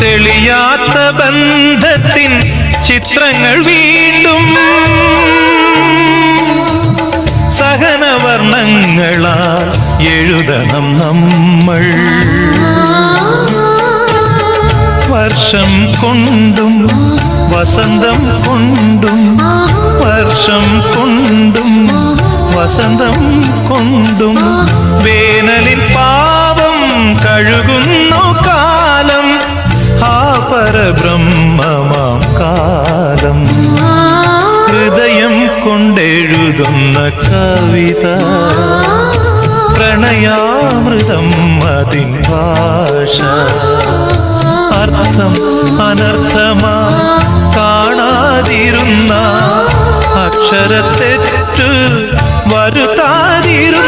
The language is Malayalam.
തെളിയാത്ത ബന്ധത്തിൻ ചിത്രങ്ങൾ വീണ്ടും സഹനവർണ്ണങ്ങളാൽ എഴുതണം നമ്മൾ. വർഷം കൊണ്ടും വസന്തം കൊണ്ടും വർഷം കൊണ്ടും വസന്തം കൊണ്ടും വേനലിൽ പാവം കഴുകുന്നു കാലം. ആ പരബ്രഹ്മമാം കാലം ഹൃദയം കൊണ്ടെഴുതുന്ന കവിത പ്രണയാമൃതം അതിൻ ഭാഷ. അർത്ഥം അനർത്ഥമാ കാണാതിരുന്ന അക്ഷരത്തെറ്റു വരുത്താതിരുന്ന